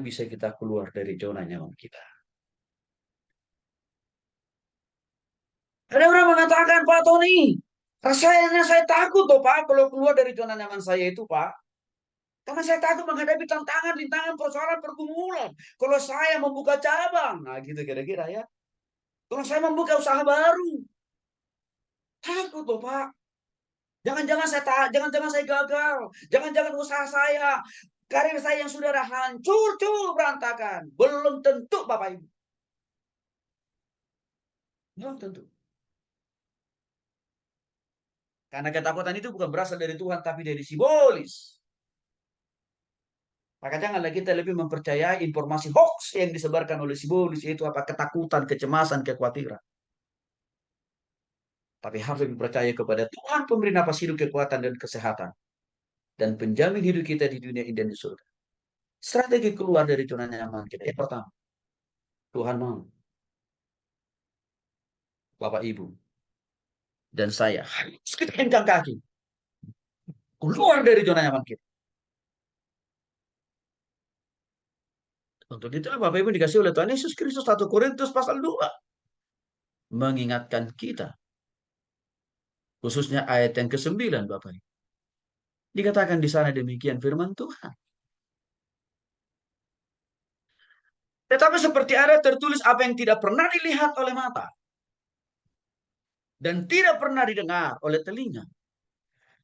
bisa kita keluar dari zona nyaman kita? Ada orang mengatakan, Pak Tony, rasanya saya takut loh Pak, kalau keluar dari zona nyaman saya itu Pak. Karena saya takut menghadapi tantangan, rintangan, persoalan, pergumulan. Kalau saya membuka cabang, nah gitu kira-kira ya. Kalau saya membuka usaha baru, takut loh Pak. Jangan-jangan saya gagal. Jangan-jangan usaha saya, karir saya yang sudah hancur, berantakan. Belum tentu Bapak Ibu. Belum tentu. Karena ketakutan itu bukan berasal dari Tuhan, tapi dari simbolis. Maka janganlah kita lebih mempercayai informasi hoax yang disebarkan oleh simbolis, yaitu apa? Ketakutan, kecemasan, kekhawatiran. Tapi harus lebih percaya kepada Tuhan, pemberi napas hidup, kekuatan, dan kesehatan. Dan penjamin hidup kita di dunia ini dan di surga. Strategi keluar dari zona nyaman kita. Yang pertama, Tuhan mau Bapak Ibu dan saya harus kita hengkang kaki. Keluar dari zona nyaman kita. Untuk itu Bapak Ibu dikasih oleh Tuhan Yesus Kristus 1 Korintus pasal 2. Mengingatkan kita. Khususnya ayat yang ke-9 Bapak Ibu. Dikatakan di sana demikian firman Tuhan. Tetapi seperti ada tertulis apa yang tidak pernah dilihat oleh mata. Dan tidak pernah didengar oleh telinga.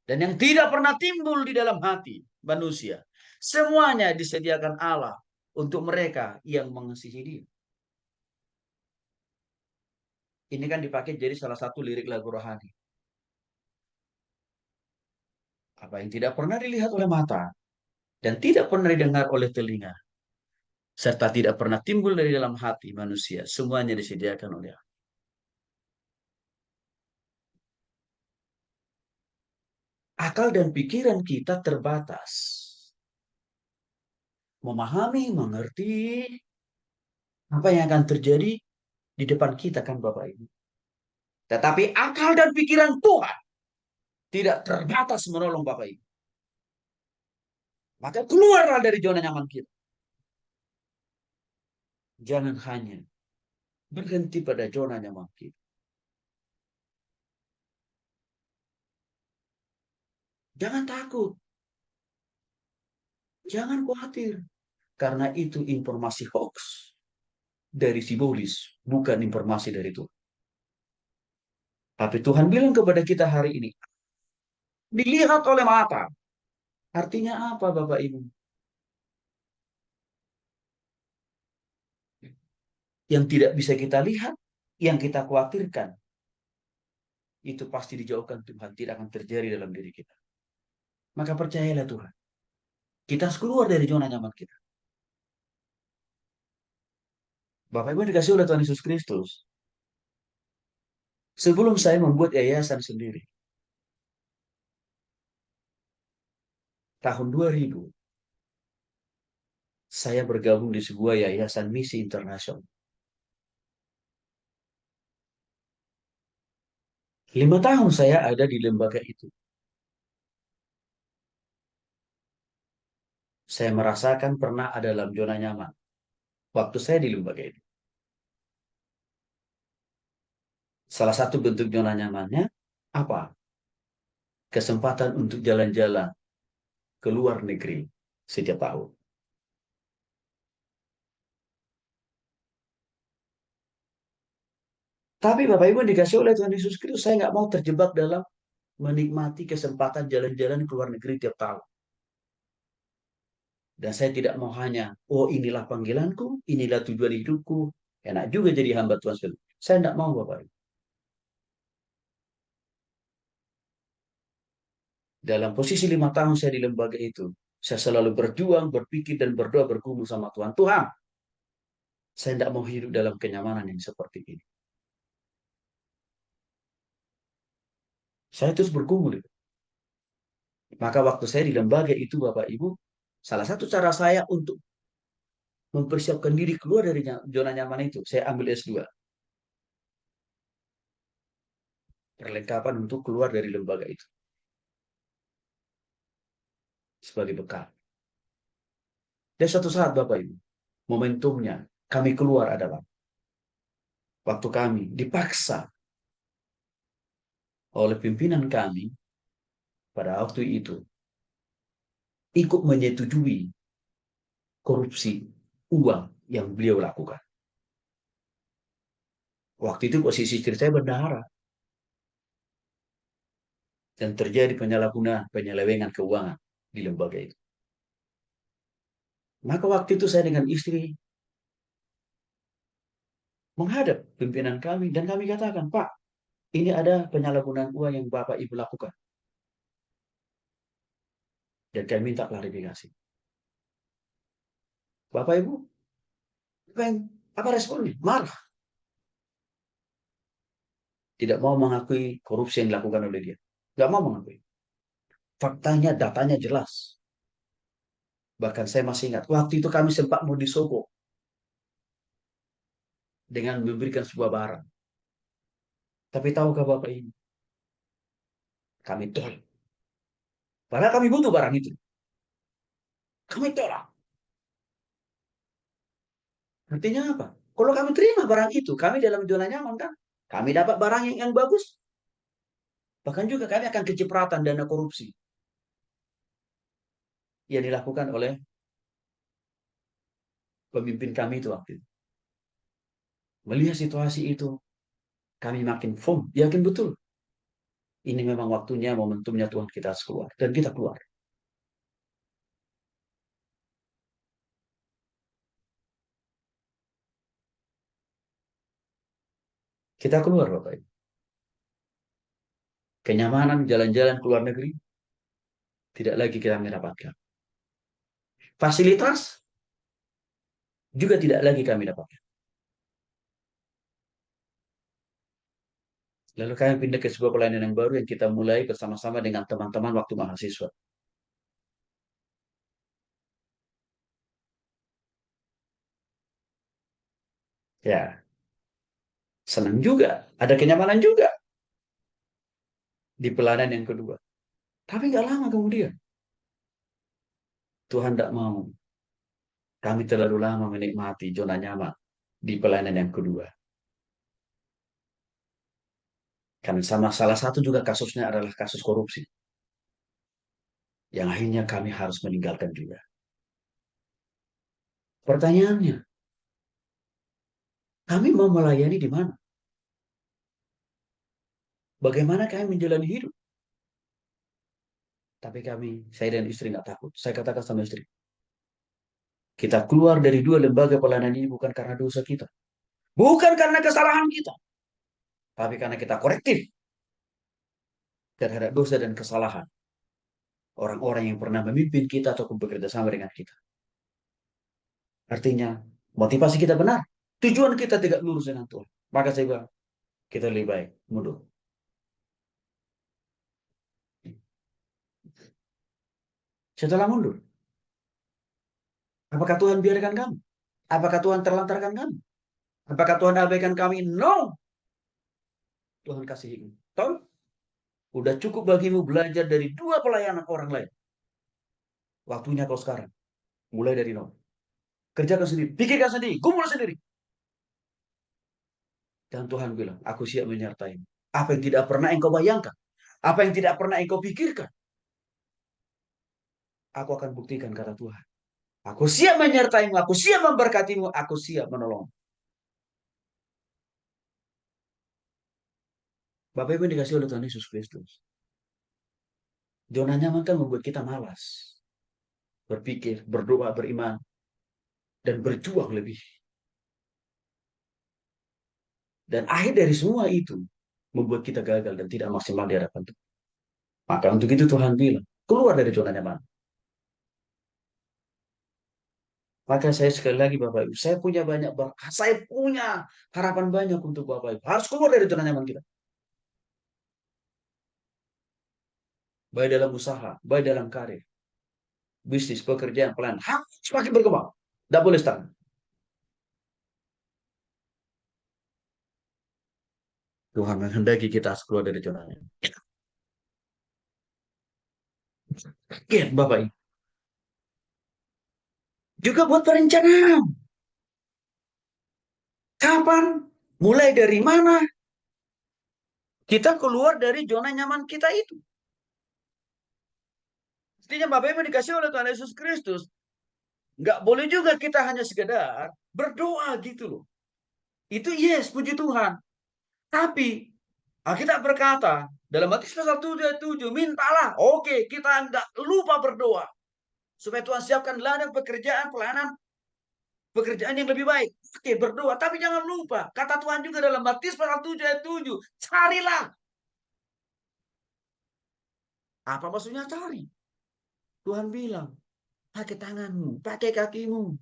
Dan yang tidak pernah timbul di dalam hati manusia. Semuanya disediakan Allah untuk mereka yang mengasihi Dia. Ini kan dipakai jadi salah satu lirik lagu rohani. Apa yang tidak pernah dilihat oleh mata dan tidak pernah didengar oleh telinga, serta tidak pernah timbul dari dalam hati manusia, semuanya disediakan oleh Allah. Akal dan pikiran kita terbatas. Memahami, mengerti apa yang akan terjadi di depan kita kan Bapak Ibu. Tetapi akal dan pikiran Tuhan tidak terbatas menolong Bapak Ibu. Maka keluarlah dari zona nyaman kita. Jangan hanya berhenti pada zona nyaman kita. Jangan takut. Jangan khawatir. Karena itu informasi hoax dari simbolis, bukan informasi dari Tuhan. Tapi Tuhan bilang kepada kita hari ini, dilihat oleh mata. Artinya apa Bapak Ibu? Yang tidak bisa kita lihat, yang kita khawatirkan, itu pasti dijauhkan Tuhan, tidak akan terjadi dalam diri kita. Maka percayalah Tuhan. Kita harus keluar dari zona nyaman kita. Bapak Ibu dikasih oleh Tuhan Yesus Kristus. Sebelum saya membuat yayasan sendiri, tahun 2000, saya bergabung di sebuah yayasan misi internasional. 5 tahun saya ada di lembaga itu. Saya merasakan pernah ada dalam zona nyaman. Waktu saya di lembaga itu. Salah satu bentuk zona nyamannya apa? Kesempatan untuk jalan-jalan ke luar negeri setiap tahun. Tapi Bapak Ibu dikasih oleh Tuhan Yesus Kristus, saya nggak mau terjebak dalam menikmati kesempatan jalan-jalan ke luar negeri tiap tahun. Dan saya tidak mau hanya, oh inilah panggilanku, inilah tujuan hidupku. Enak juga jadi hamba Tuhan. Saya tidak mau Bapak Ibu. Dalam posisi 5 tahun saya di lembaga itu, saya selalu berjuang, berpikir, dan berdoa bergumul sama Tuhan. Tuhan, saya tidak mau hidup dalam kenyamanan yang seperti ini. Saya terus bergumul. Maka waktu saya di lembaga itu, Bapak Ibu, salah satu cara saya untuk mempersiapkan diri keluar dari zona nyaman itu, saya ambil S2. Perlengkapan untuk keluar dari lembaga itu. Sebagai bekal. Dan suatu saat, Bapak Ibu, momentumnya kami keluar adalah waktu kami dipaksa oleh pimpinan kami pada waktu itu ikut menyetujui korupsi uang yang beliau lakukan. Waktu itu posisi istri saya bendahara dan terjadi penyalahgunaan penyelewengan keuangan di lembaga itu. Maka waktu itu saya dengan istri menghadap pimpinan kami dan kami katakan, Pak, ini ada penyalahgunaan uang yang Bapak Ibu lakukan. Dan kami minta klarifikasi. Bapak Ibu, apa responnya? Marah. Tidak mau mengakui korupsi yang dilakukan oleh dia. Tidak mau mengakui. Faktanya, datanya jelas. Bahkan saya masih ingat, waktu itu kami sempat mau disogok dengan memberikan sebuah barang. Tapi tahukah Bapak Ibu, kami tolak. Padahal kami butuh barang itu. Kami tolak. Artinya apa? Kalau kami terima barang itu, kami dalam zona nyaman kan? Kami dapat barang yang bagus. Bahkan juga kami akan kecipratan dana korupsi yang dilakukan oleh pemimpin kami itu waktu itu. Melihat situasi itu, kami makin firm, yakin betul. Ini memang waktunya, momentumnya Tuhan kita harus keluar. Dan kita keluar. Kita keluar, Bapak Ibu. Kenyamanan jalan-jalan ke luar negeri, tidak lagi kita mendapatkan. Fasilitas, juga tidak lagi kami dapatkan. Lalu kami pindah ke sebuah pelayanan yang baru yang kita mulai bersama-sama dengan teman-teman waktu mahasiswa. Ya, senang juga. Ada kenyamanan juga di pelayanan yang kedua. Tapi nggak lama kemudian, Tuhan tidak mau. Kami terlalu lama menikmati zona nyaman di pelayanan yang kedua. Karena sama salah satu juga kasusnya adalah kasus korupsi. Yang akhirnya kami harus meninggalkan juga. Pertanyaannya, kami mau melayani di mana? Bagaimana kami menjalani hidup? Tapi kami, saya dan istri nggak takut. Saya katakan sama istri, kita keluar dari dua lembaga pelayanan ini bukan karena dosa kita. Bukan karena kesalahan kita. Tapi karena kita korektif terhadap dosa dan kesalahan orang-orang yang pernah memimpin kita ataupun bekerja sama dengan kita. Artinya, motivasi kita benar. Tujuan kita tidak lurus dengan Tuhan. Maka saya bilang, kita lebih baik mundur. Setelah mundur, apakah Tuhan biarkan kami? Apakah Tuhan terlantarkan kami? Apakah Tuhan abaikan kami? No. Tuhan kasih hikmah. Tahu? Udah cukup bagimu belajar dari dua pelayanan orang lain. Waktunya kau sekarang. Mulai dari nol. Kerjakan sendiri. Pikirkan sendiri. Kumpul sendiri. Dan Tuhan bilang, aku siap menyertaimu. Apa yang tidak pernah engkau bayangkan. Apa yang tidak pernah engkau pikirkan. Aku akan buktikan kata Tuhan. Aku siap menyertaimu. Aku siap memberkatimu. Aku siap menolong. Bapak Ibu yang dikasih oleh Tuhan Yesus Kristus. Zona nyaman kan membuat kita malas. Berpikir, berdoa, beriman. Dan berjuang lebih. Dan akhir dari semua itu membuat kita gagal dan tidak maksimal di hadapan Tuhan. Maka untuk itu Tuhan bilang, keluar dari zona nyaman. Maka saya sekali lagi Bapak Ibu, saya punya harapan banyak untuk Bapak Ibu. Harus keluar dari zona nyaman kita. Baik dalam usaha, baik dalam karir, bisnis, pekerjaan, pelan. Harus semakin berkembang. Tidak boleh stagnan. Tuhan menghendaki kita keluar dari zona nyaman. Bapak Ibu. Juga buat perencanaan. Kapan? Mulai dari mana? Kita keluar dari zona nyaman kita itu. Artinya Bapak Ibu dikasih oleh Tuhan Yesus Kristus. Nggak boleh juga kita hanya sekedar berdoa gitu loh. Itu yes, puji Tuhan. Tapi Alkitab berkata, dalam Matius pasal 7 ayat 7, mintalah. Oke, kita nggak lupa berdoa. Supaya Tuhan siapkan ladang pekerjaan, pelayanan, pekerjaan yang lebih baik. Oke, berdoa. Tapi jangan lupa, kata Tuhan juga dalam Matius pasal 7 ayat 7, carilah. Apa maksudnya cari? Tuhan bilang, pakai tanganmu, pakai kakimu,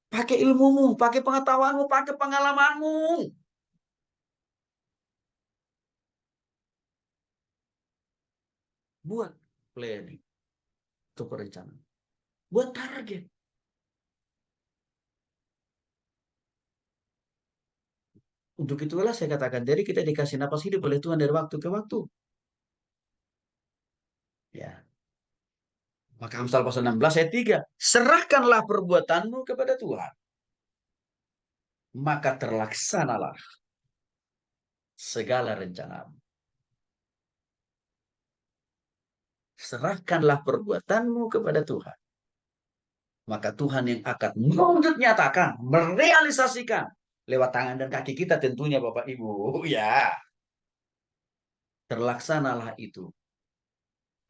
pakai ilmumu, pakai pengetahuanmu, pakai pengalamanmu. Buat planning atau perencanaan. Buat target. Untuk itulah saya katakan, jadi kita dikasih napas hidup oleh Tuhan dari waktu ke waktu. Ya. Maka Amsal pasal 16 ayat 3. Serahkanlah perbuatanmu kepada Tuhan. Maka terlaksanalah segala rencanamu. Serahkanlah perbuatanmu kepada Tuhan. Maka Tuhan yang akan menyatakan, merealisasikan lewat tangan dan kaki kita tentunya Bapak Ibu. Ya, terlaksanalah itu.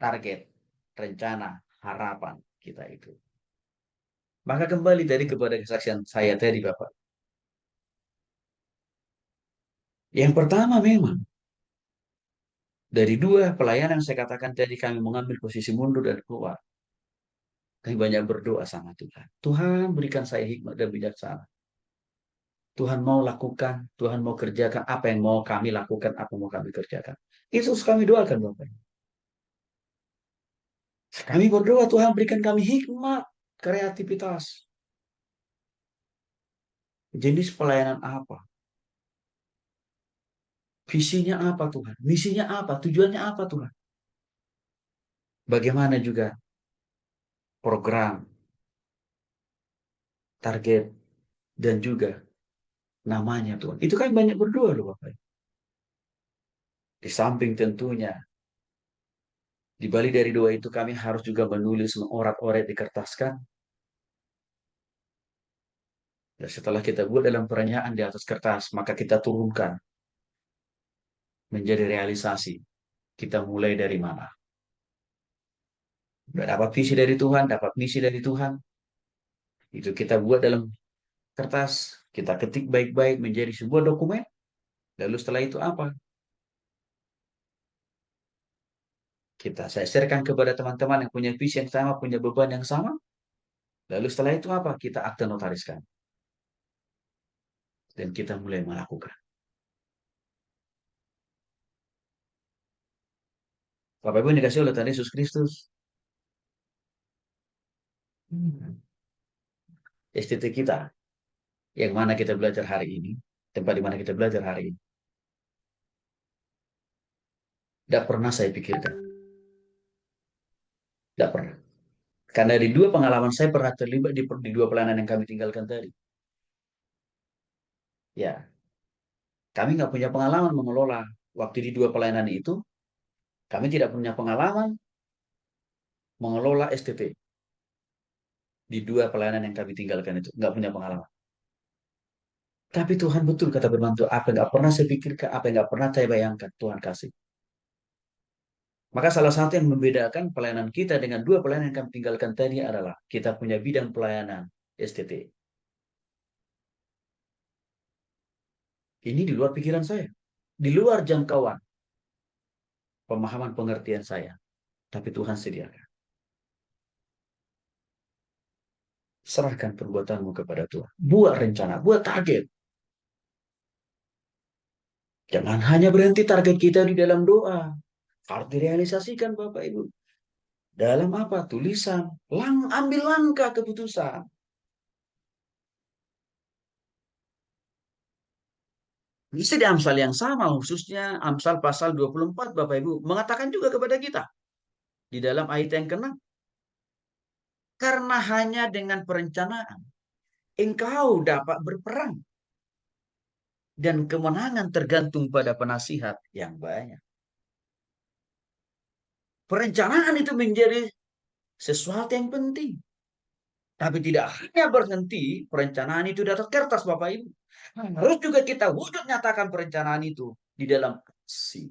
Target, rencana, harapan kita itu. Maka kembali dari kepada kesaksian saya tadi Bapak. Yang pertama memang, dari dua pelayanan yang saya katakan tadi kami mengambil posisi mundur dan keluar. Kami banyak berdoa sama Tuhan. Tuhan berikan saya hikmat dan bijaksana. Tuhan mau lakukan, Tuhan mau kerjakan apa yang mau kami lakukan, apa yang mau kami kerjakan. Itu kami doakan Bapak. Kami berdoa Tuhan berikan kami hikmat, kreativitas. Jenis pelayanan apa? Visinya apa Tuhan? Misinya apa? Tujuannya apa Tuhan? Bagaimana juga program, target, dan juga namanya Tuhan. Itu kan banyak berdoa loh Bapak. Di samping tentunya, di balik dari doa itu kami harus juga menulis, mengorat-orat di kertas kan. Dan setelah kita buat dalam perenyahan di atas kertas, maka kita turunkan menjadi realisasi. Kita mulai dari mana? Dapat visi dari Tuhan, dapat misi dari Tuhan. Itu kita buat dalam kertas, kita ketik baik-baik menjadi sebuah dokumen. Lalu setelah itu apa? Saya sharekan kepada teman-teman yang punya visi yang sama, punya beban yang sama. Lalu setelah itu apa? Kita akte notariskan. Dan kita mulai melakukan. Bapak Ibu dikasih oleh Tuhan Yesus Kristus. STT kita, yang mana kita belajar hari ini, tempat di mana kita belajar hari ini, tidak pernah saya pikirkan. Tidak pernah. Karena di dua pengalaman saya pernah terlibat di dua pelayanan yang kami tinggalkan tadi. Ya, kami nggak punya pengalaman mengelola. Waktu di dua pelayanan itu, kami tidak punya pengalaman mengelola STT. Di dua pelayanan yang kami tinggalkan itu, nggak punya pengalaman. Tapi Tuhan betul kata firman Tuhan, apa yang nggak pernah saya pikirkan, apa yang nggak pernah saya bayangkan, Tuhan kasih. Maka salah satu yang membedakan pelayanan kita dengan dua pelayanan yang kami tinggalkan tadi adalah kita punya bidang pelayanan STT. Ini di luar pikiran saya, di luar jangkauan pemahaman pengertian saya. Tapi Tuhan sediakan. Serahkan perbuatanmu kepada Tuhan. Buat rencana, buat target. Jangan hanya berhenti target kita di dalam doa. Harus direalisasikan Bapak Ibu. Dalam apa? Tulisan. Ambil langkah keputusan. Bisa di Amsal yang sama, khususnya Amsal pasal 24, Bapak Ibu, mengatakan juga kepada kita. Di dalam ayat yang ke-6. Karena hanya dengan perencanaan, engkau dapat berperang. Dan kemenangan tergantung pada penasihat yang banyak. Perencanaan itu menjadi sesuatu yang penting. Tapi tidak hanya berhenti perencanaan itu di atas kertas, Bapak Ibu. Harus juga kita wujud nyatakan perencanaan itu di dalam aksi.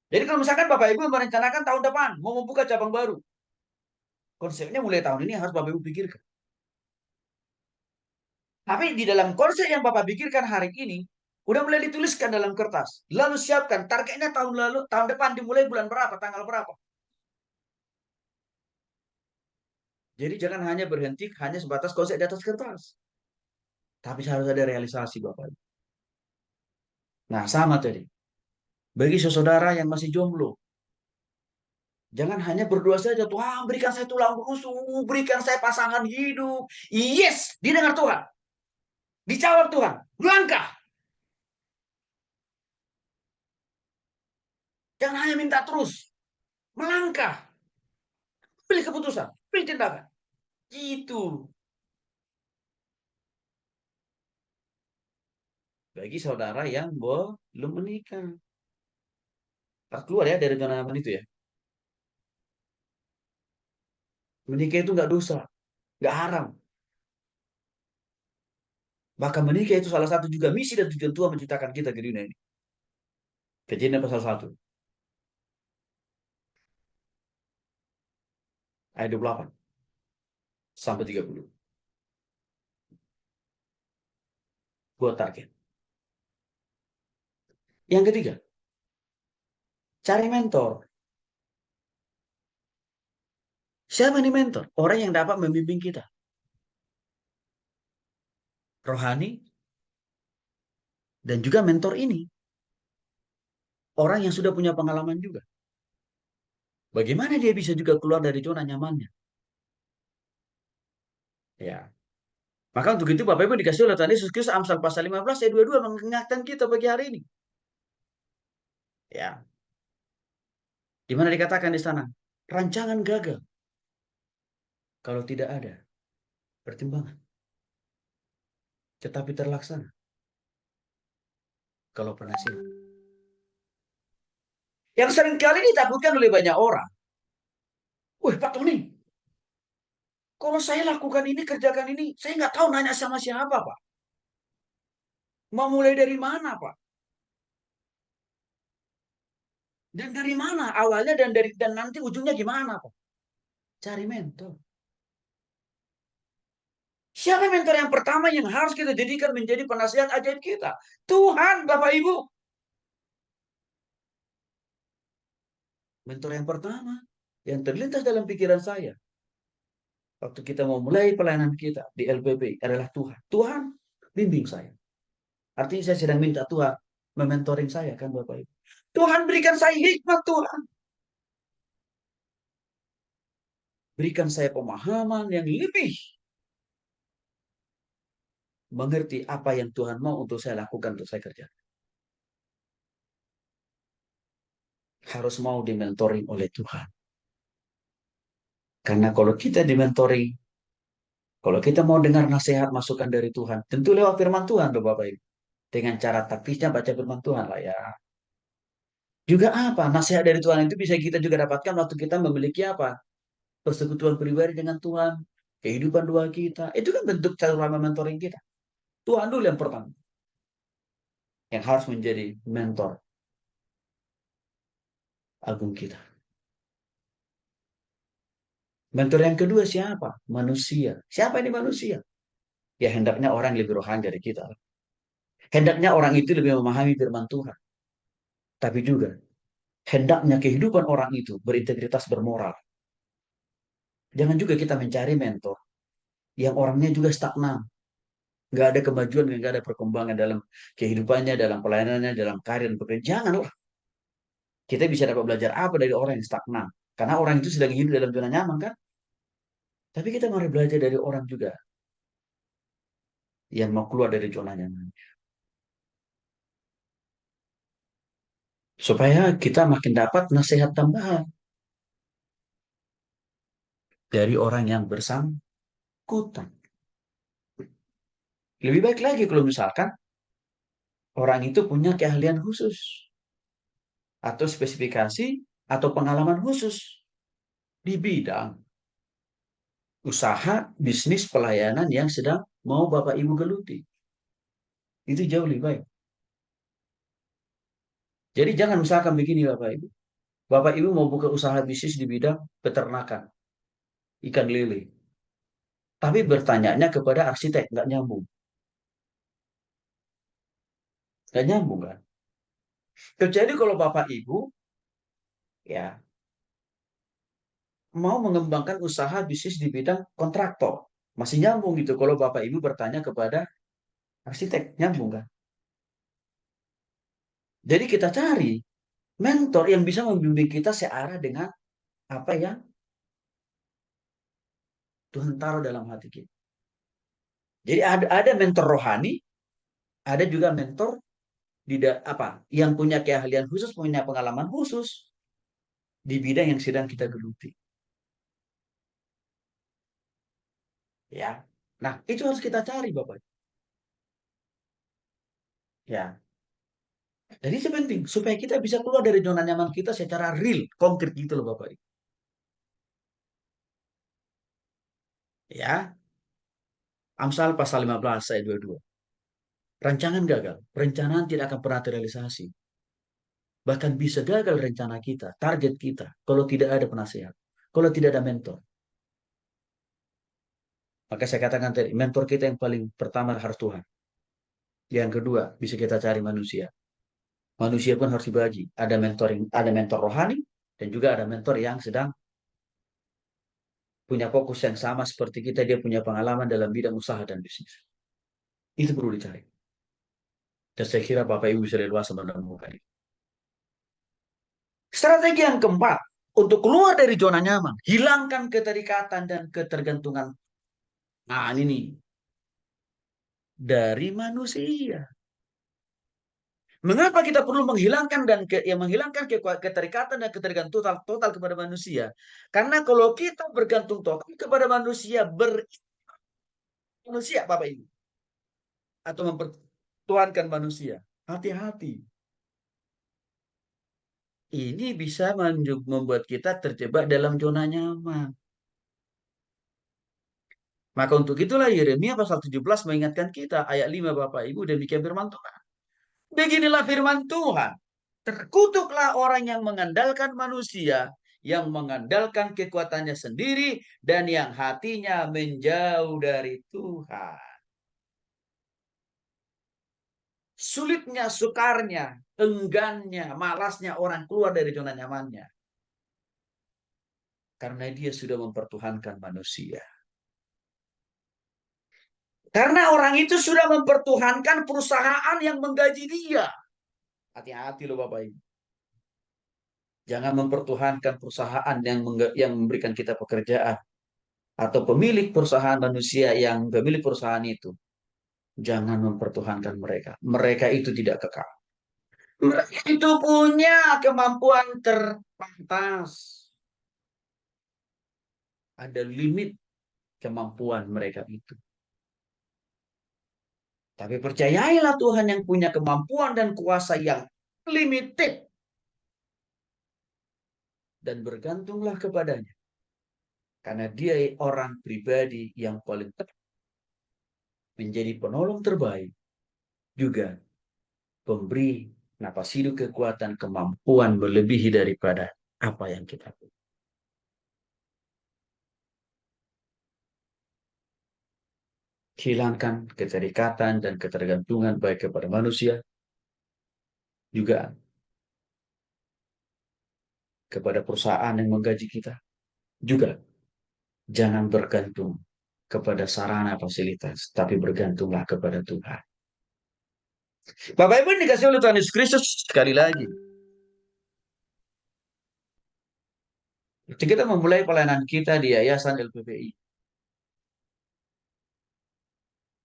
Jadi kalau misalkan Bapak Ibu merencanakan tahun depan mau membuka cabang baru, konsepnya mulai tahun ini harus Bapak Ibu pikirkan. Tapi di dalam konsep yang Bapak pikirkan hari ini, udah mulai dituliskan dalam kertas. Lalu siapkan targetnya tahun lalu, tahun depan dimulai bulan berapa, tanggal berapa. Jadi jangan hanya berhenti hanya sebatas konsep di atas kertas. Tapi harus ada realisasi Bapak Ibu. Nah sama tadi. Bagi saudara yang masih jomblo, jangan hanya berdoa saja, Tuhan berikan saya tulang rusuk, berikan saya pasangan hidup. Yes, didengar Tuhan. Dijawab Tuhan. Langkah. Jangan hanya minta terus. Melangkah. Pilih keputusan. Pilih tindakan. Itu. Bagi saudara yang belum menikah. Harus keluar ya dari zona nyaman itu ya. Menikah itu nggak dosa. Nggak haram. Bahkan menikah itu salah satu juga misi dan tujuan Tuhan menciptakan kita ke dunia ini. Kejadian pasal 1 ayat 28 sampai 30. Buat target. Yang ketiga, cari mentor. Siapa ini mentor? Orang yang dapat membimbing kita. Rohani dan juga mentor ini. Orang yang sudah punya pengalaman juga. Bagaimana dia bisa juga keluar dari zona nyamannya? Ya. Maka untuk itu Bapak Ibu dikasih oleh Tuhan Yesus Kristus Amsal pasal 15 ayat 22 mengingatkan kita bagi hari ini. Ya. Di mana dikatakan di sana, rancangan gagal kalau tidak ada pertimbangan, tetapi terlaksana kalau penasihat. Yang seringkali ditakutkan oleh banyak orang. Wih Pak Tony, kalau saya lakukan ini, kerjakan ini, saya nggak tahu nanya sama siapa Pak. Mau mulai dari mana Pak? Dan dari mana awalnya dan nanti ujungnya gimana Pak? Cari mentor. Siapa mentor yang pertama yang harus kita jadikan menjadi penasihat ajaib kita? Tuhan, Bapak Ibu. Mentor yang pertama yang terlintas dalam pikiran saya waktu kita mau mulai pelayanan kita di LPP adalah Tuhan. Tuhan, bimbing saya. Artinya saya sedang minta Tuhan mementoring saya kan Bapak Ibu. Tuhan berikan saya hikmat Tuhan. Berikan saya pemahaman yang lebih mengerti apa yang Tuhan mau untuk saya lakukan, untuk saya kerjakan. Harus mau dimentoring oleh Tuhan. Karena kalau kita dimentoring, kalau kita mau dengar nasihat masukan dari Tuhan, tentu lewat firman Tuhan, tuh Bapak Ibu. Dengan cara taktisnya baca firman Tuhan lah ya. Juga apa? Nasihat dari Tuhan itu bisa kita juga dapatkan waktu kita memiliki apa? Persekutuan pribadi dengan Tuhan, kehidupan doa kita. Itu kan bentuk cara mentoring kita. Tuhan dulu yang pertama, yang harus menjadi mentor agung kita. Mentor yang kedua siapa? Manusia. Siapa ini manusia? Ya hendaknya orang lebih rohani dari kita. Hendaknya orang itu lebih memahami firman Tuhan. Tapi juga hendaknya kehidupan orang itu berintegritas bermoral. Jangan juga kita mencari mentor yang orangnya juga stagnan. Nggak ada kemajuan, nggak ada perkembangan dalam kehidupannya, dalam pelayanannya, dalam karir dan pekerjaan. Janganlah. Kita bisa dapat belajar apa dari orang yang stagnan. Karena orang itu sedang hidup dalam zona nyaman kan. Tapi kita mari belajar dari orang juga yang mau keluar dari zona nyaman. Supaya kita makin dapat nasihat tambahan dari orang yang bersangkutan. Lebih baik lagi kalau misalkan orang itu punya keahlian khusus atau spesifikasi atau pengalaman khusus di bidang usaha, bisnis, pelayanan yang sedang mau Bapak Ibu geluti. Itu jauh lebih baik. Jadi jangan misalkan begini Bapak Ibu. Bapak Ibu mau buka usaha bisnis di bidang peternakan, ikan lele. Tapi bertanyanya kepada arsitek, nggak nyambung. Nggak nyambung kan? Kecuali kalau Bapak Ibu ya mau mengembangkan usaha bisnis di bidang kontraktor. Masih nyambung gitu kalau Bapak Ibu bertanya kepada arsitek, nyambung kan? Jadi kita cari mentor yang bisa membimbing kita searah dengan apa yang Tuhan taruh dalam hati kita. Jadi ada mentor rohani, ada juga mentor di apa yang punya keahlian khusus, punya pengalaman khusus di bidang yang sedang kita geluti. Ya. Nah, itu harus kita cari, Bapak. Ya. Jadi itu penting supaya kita bisa keluar dari zona nyaman kita secara real, konkret gitu loh, Bapak. Ya. Amsal pasal 15 ayat 22. Rancangan gagal, perencanaan tidak akan pernah terrealisasi. Bahkan bisa gagal rencana kita, target kita, kalau tidak ada penasehat, kalau tidak ada mentor. Maka saya katakan tadi, mentor kita yang paling pertama harus Tuhan. Yang kedua, bisa kita cari manusia. Manusia pun harus dibagi. Ada mentoring, ada mentor rohani, dan juga ada mentor yang sedang punya fokus yang sama seperti kita. Dia punya pengalaman dalam bidang usaha dan bisnis. Itu perlu dicari. Dan saya kira Bapak Ibu bisa leluasa menemukan itu. Strategi yang keempat, untuk keluar dari zona nyaman, hilangkan keterikatan dan ketergantungan. Nah, ini nih, dari manusia. Mengapa kita perlu menghilangkan dan menghilangkan keterikatan dan ketergantungan total kepada manusia? Karena kalau kita bergantung total kepada manusia, manusia Bapak Ibu, atau mempertuhankan manusia, hati-hati. Ini bisa membuat kita terjebak dalam zona nyaman. Maka untuk itulah Yeremia pasal 17 mengingatkan kita, ayat 5 Bapak Ibu, demikian firman Tuhan. Beginilah firman Tuhan. Terkutuklah orang yang mengandalkan manusia, yang mengandalkan kekuatannya sendiri, dan yang hatinya menjauh dari Tuhan. Sulitnya, sukarnya, enggannya, malasnya orang keluar dari zona nyamannya. Karena dia sudah mempertuhankan manusia. Karena orang itu sudah mempertuhankan perusahaan yang menggaji dia. Hati-hati loh Bapak Ibu. Jangan mempertuhankan perusahaan yang memberikan kita pekerjaan. Atau pemilik perusahaan manusia yang pemilik perusahaan itu. Jangan mempertuhankan mereka. Mereka itu tidak kekal. Mereka itu punya kemampuan terbatas. Ada limit kemampuan mereka itu. Tapi percayailah Tuhan yang punya kemampuan dan kuasa yang limited. Dan bergantunglah kepadanya. Karena dia orang pribadi yang paling tepat. Menjadi penolong terbaik. Juga pemberi napas hidup, kekuatan, kemampuan melebihi daripada apa yang kita punya. Hilangkan keterikatan dan ketergantungan baik kepada manusia, juga kepada perusahaan yang menggaji kita. Juga jangan bergantung kepada sarana fasilitas, tapi bergantunglah kepada Tuhan. Bapak Ibu dikasih oleh Tuhan Yesus Kristus sekali lagi. Kita memulai pelayanan kita di Yayasan LPPI.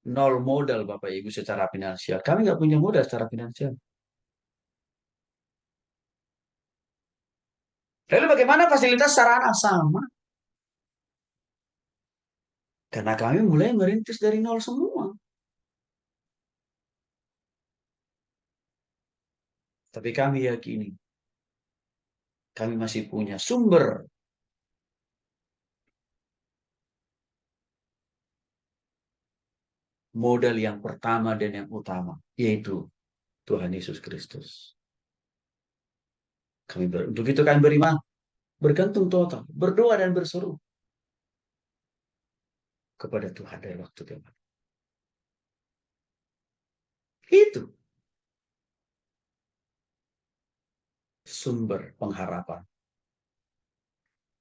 Nol modal Bapak Ibu secara finansial. Kami nggak punya modal secara finansial. Lalu bagaimana fasilitas sarana sama? Karena kami mulai merintis dari nol semua. Tapi kami yakini, kami masih punya sumber modal yang pertama dan yang utama, yaitu Tuhan Yesus Kristus. Untuk itu kami beriman, bergantung total, berdoa dan berseru kepada Tuhan dari waktu ke waktu. Itu sumber pengharapan.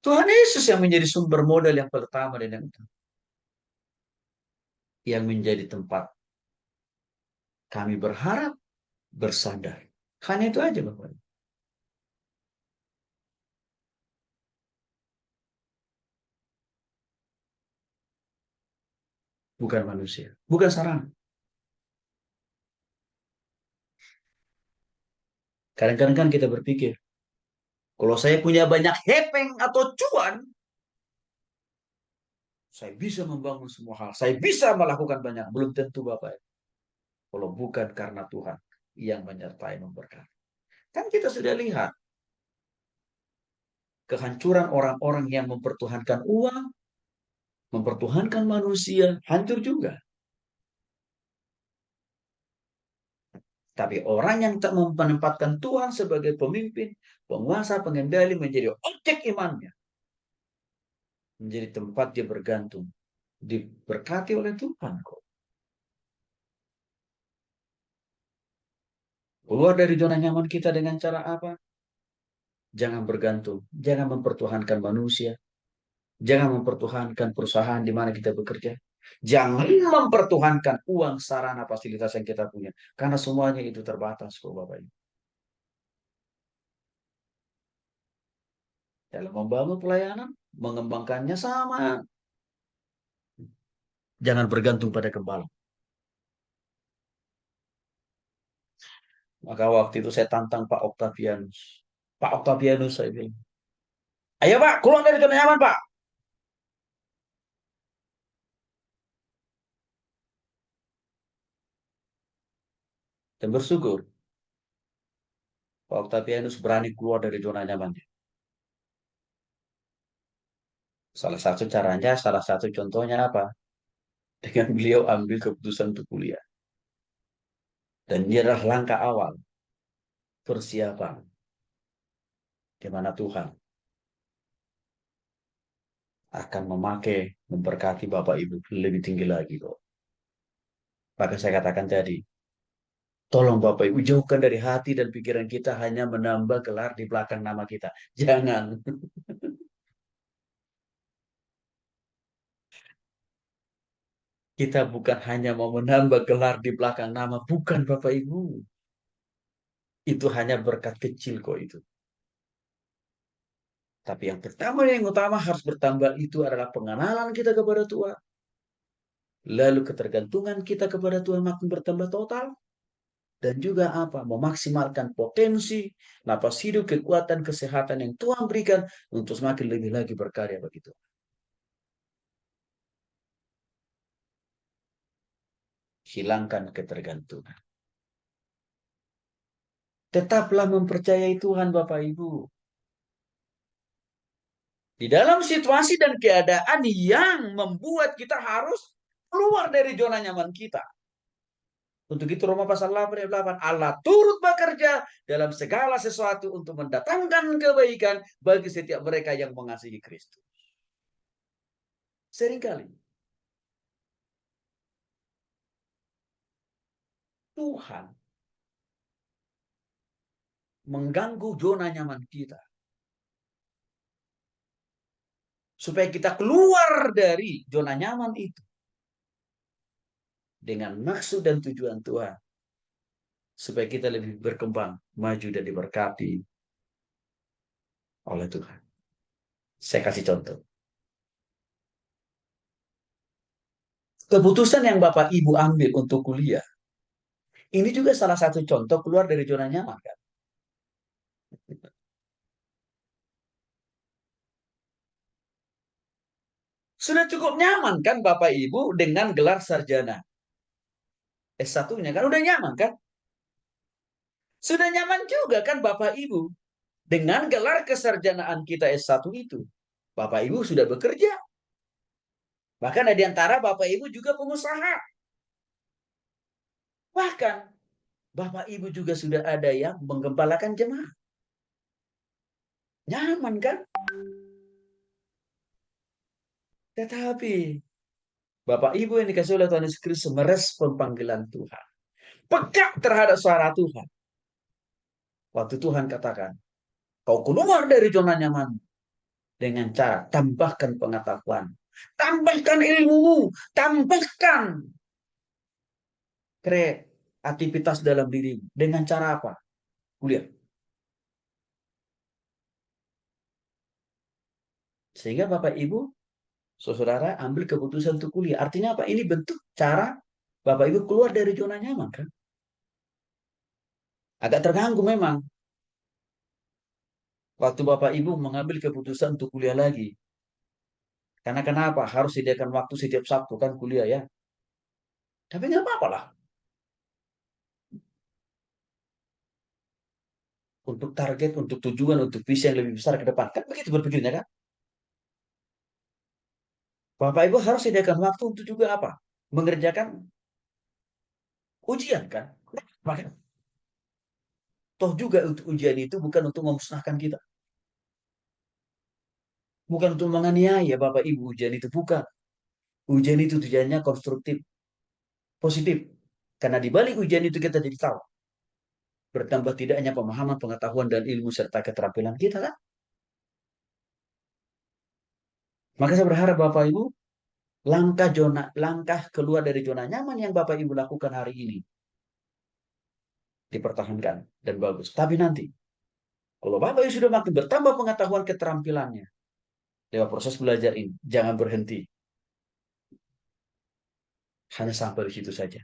Tuhan Yesus yang menjadi sumber modal yang pertama dan yang utama. Yang menjadi tempat kami berharap, bersandar. Hanya itu aja Bapak. Bukan manusia. Bukan sarana. Kadang-kadang kan kita berpikir, kalau saya punya banyak hepeng atau cuan, saya bisa membangun semua hal. Saya bisa melakukan banyak. Belum tentu Bapak. Kalau bukan karena Tuhan yang menyertai memberkati. Kan kita sudah lihat kehancuran orang-orang yang mempertuhankan uang, mempertuhankan manusia, hancur juga. Tapi orang yang tak menempatkan Tuhan sebagai pemimpin, penguasa, pengendali, menjadi objek imannya. Menjadi tempat dia bergantung. Diberkati oleh Tuhan kok. Keluar dari zona nyaman kita dengan cara apa? Jangan bergantung. Jangan mempertuhankan manusia. Jangan mempertuhankan perusahaan di mana kita bekerja. Jangan mempertuhankan uang, sarana, fasilitas yang kita punya. Karena semuanya itu terbatas kok Bapak Ibu. Dalam membangun pelayanan, mengembangkannya sama. Jangan bergantung pada gembala. Maka waktu itu saya tantang Pak Octavianus. Pak Octavianus saya bilang, ayo Pak, keluar dari zona nyaman Pak. Dan bersyukur, Pak Octavianus berani keluar dari zona nyamannya. Salah satu caranya, salah satu contohnya apa? Dengan beliau ambil keputusan untuk kuliah. Dan dia adalah langkah awal persiapan di mana Tuhan akan memakai, memberkati Bapak Ibu lebih tinggi lagi kok. Maka saya katakan tadi, tolong Bapak Ibu jauhkan dari hati dan pikiran kita hanya menambah gelar di belakang nama kita. Jangan. Kita bukan hanya mau menambah gelar di belakang nama. Bukan Bapak Ibu. Itu hanya berkat kecil kok itu. Tapi yang pertama yang utama harus bertambah itu adalah pengenalan kita kepada Tuhan. Lalu ketergantungan kita kepada Tuhan makin bertambah total. Dan juga apa? Memaksimalkan potensi, napas hidup, kekuatan, kesehatan yang Tuhan berikan untuk semakin lebih lagi berkarya begitu. Hilangkan ketergantungan. Tetaplah mempercayai Tuhan Bapak Ibu. Di dalam situasi dan keadaan yang membuat kita harus keluar dari zona nyaman kita. Untuk itu Roma pasal 8 ayat 8, Allah turut bekerja dalam segala sesuatu untuk mendatangkan kebaikan bagi setiap mereka yang mengasihi Kristus. Seringkali Tuhan mengganggu zona nyaman kita. Supaya kita keluar dari zona nyaman itu. Dengan maksud dan tujuan Tuhan. Supaya kita lebih berkembang, maju dan diberkati oleh Tuhan. Saya kasih contoh. Keputusan yang Bapak Ibu ambil untuk kuliah. Ini juga salah satu contoh keluar dari zona nyaman kan. Sudah cukup nyaman kan Bapak Ibu dengan gelar sarjana. S1-nya kan udah nyaman kan. Sudah nyaman juga kan Bapak Ibu. Dengan gelar kesarjanaan kita S1 itu. Bapak Ibu sudah bekerja. Bahkan ada di antara Bapak Ibu juga pengusaha. Bahkan Bapak Ibu juga sudah ada yang menggembalakan jemaah. Nyaman kan? Tetapi Bapak Ibu yang dikasih oleh Tuhan Yesus Kristus merespon panggilan Tuhan. Peka terhadap suara Tuhan. Waktu Tuhan katakan, kau keluar dari zona nyaman dengan cara tambahkan pengetahuan, tambahkan ilmu, tambahkan kreativitas dalam dirimu. Dengan cara apa? Kuliah. Sehingga Bapak Ibu, saudara ambil keputusan untuk kuliah. Artinya apa? Ini bentuk cara Bapak Ibu keluar dari zona nyaman kan? Agak terganggu memang. Waktu Bapak Ibu mengambil keputusan untuk kuliah lagi. Karena kenapa? Harus sediakan waktu setiap Sabtu kan kuliah ya. Tapi nggak apa-apa lah. Untuk target, untuk tujuan, untuk visi yang lebih besar ke depan. Kan begitu berpikirnya kan? Bapak Ibu harus sediakan waktu untuk juga apa? Mengerjakan ujian kan? Maka, toh juga untuk ujian itu bukan untuk memusnahkan kita. Bukan untuk menganiaya Bapak Ibu ujian itu. Bukan. Ujian itu tujuannya konstruktif, positif. Karena di balik ujian itu kita jadi tahu. Bertambah tidaknya pemahaman, pengetahuan, dan ilmu serta keterampilan kita kan? Maka saya berharap Bapak Ibu, langkah keluar dari zona nyaman yang Bapak Ibu lakukan hari ini dipertahankan dan bagus. Tapi nanti, kalau Bapak Ibu sudah makin bertambah pengetahuan keterampilannya lewat proses belajar ini, jangan berhenti. Hanya sampai di situ saja.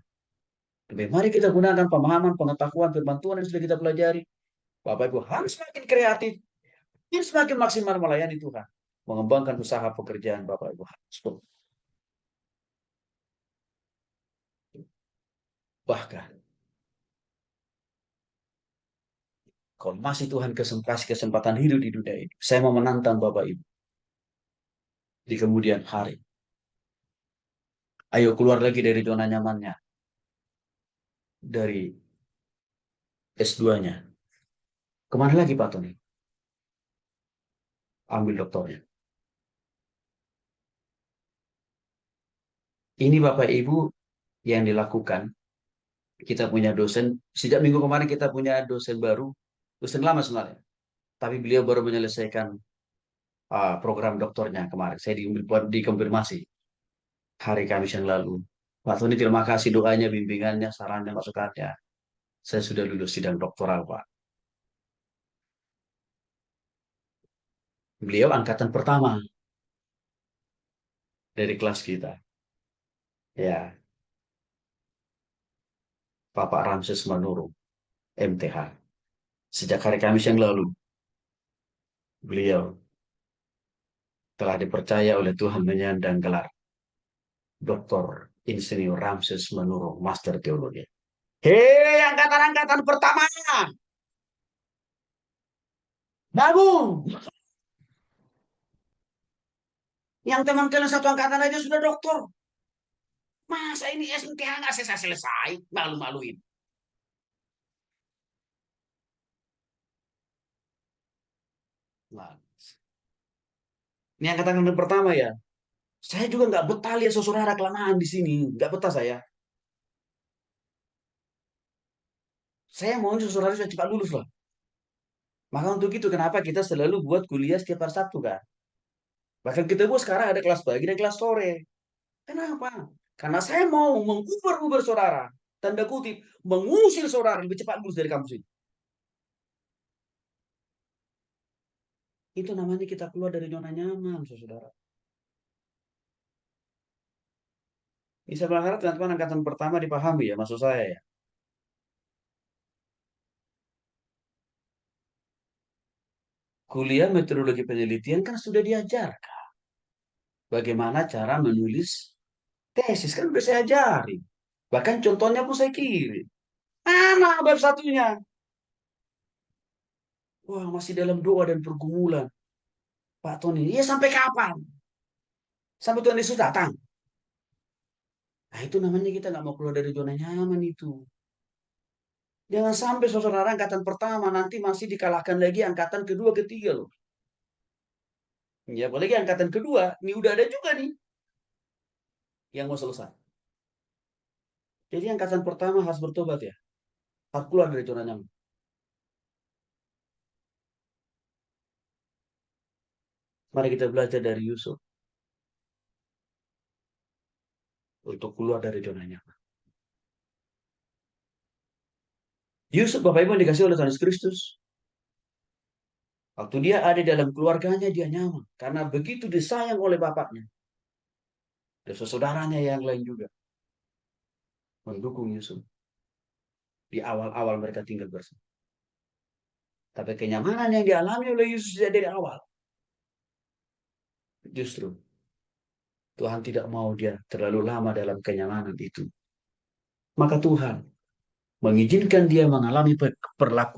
Lebih mari kita gunakan pemahaman, pengetahuan, firman Tuhan yang sudah kita pelajari. Bapak Ibu harus semakin kreatif, harus semakin maksimal melayani Tuhan. Mengembangkan usaha pekerjaan Bapak Ibu. Bahkan, kalau masih Tuhan kasih kesempatan hidup di dunia ini, saya mau menantang Bapak Ibu di kemudian hari. Ayo keluar lagi dari zona nyamannya, dari S2-nya. Kemana lagi Pak Tony? Ambil doktornya. Ini Bapak Ibu yang dilakukan. Kita punya dosen, sejak minggu kemarin kita punya dosen baru, dosen lama sebenarnya. Tapi beliau baru menyelesaikan program doktornya kemarin. Saya dikonfirmasi hari Kamis yang lalu. Pak Tony terima kasih doanya, bimbingannya, sarannya, masukannya. Saya sudah lulus sidang doktoral, Pak. Beliau angkatan pertama dari kelas kita. Ya, Bapak Ramses Manurung, MTH. Sejak hari Kamis yang lalu, beliau telah dipercaya oleh Tuhan menyandang gelar Dr. Insinyur Ramses Manurung, Master Teologi. Hei, angkatan-angkatan pertama, bangun! Yang teman kalian satu angkatan aja sudah doktor. Masa ini SMTH nggak selesai-selesai? Malu-maluin. Nah, ini angkatan yang pertama ya. Saya juga nggak betah lihat saudara kelamaan di sini. Nggak betah saya. Saya mau saudara sudah cepat lulus lah. Maka untuk itu kenapa kita selalu buat kuliah setiap hari Sabtu kan? Bahkan kita buat sekarang ada kelas pagi dan kelas sore. Kenapa? Karena saya mau menguber-uber saudara. Tanda kutip, mengusir saudara lebih cepat lulus dari kampus ini. Itu namanya kita keluar dari zona nyaman, saudara. Bisa berharap teman-teman angkatan pertama dipahami ya, maksud saya ya. Kuliah metodologi penelitian kan sudah diajar. Bagaimana cara menulis tesis kan udah saya ajari. Bahkan contohnya pun saya kirim. Mana bab satunya? Wah, masih dalam doa dan pergumulan. Pak Tony, iya sampai kapan? Sampai Tuhan Yesus datang. Nah, itu namanya kita nggak mau keluar dari zona nyaman itu. Jangan sampai saudara angkatan pertama nanti masih dikalahkan lagi angkatan kedua, ketiga loh. Ya, apalagi angkatan kedua, ini udah ada juga nih yang mau selesai. Jadi angkatan pertama harus bertobat ya. Harus keluar dari zona nyaman. Mari kita belajar dari Yusuf untuk keluar dari zona nyaman. Yusuf, Bapak Ibu yang dikasih oleh Tuhan Yesus Kristus, waktu dia ada dalam keluarganya, dia nyaman. Karena begitu disayang oleh bapaknya. Dan saudaranya yang lain juga mendukung Yusuf. Di awal-awal mereka tinggal bersama. Tapi kenyamanan yang dialami oleh Yusuf dari awal. Justru Tuhan tidak mau dia terlalu lama dalam kenyamanan itu. Maka Tuhan mengizinkan dia mengalami perlakuan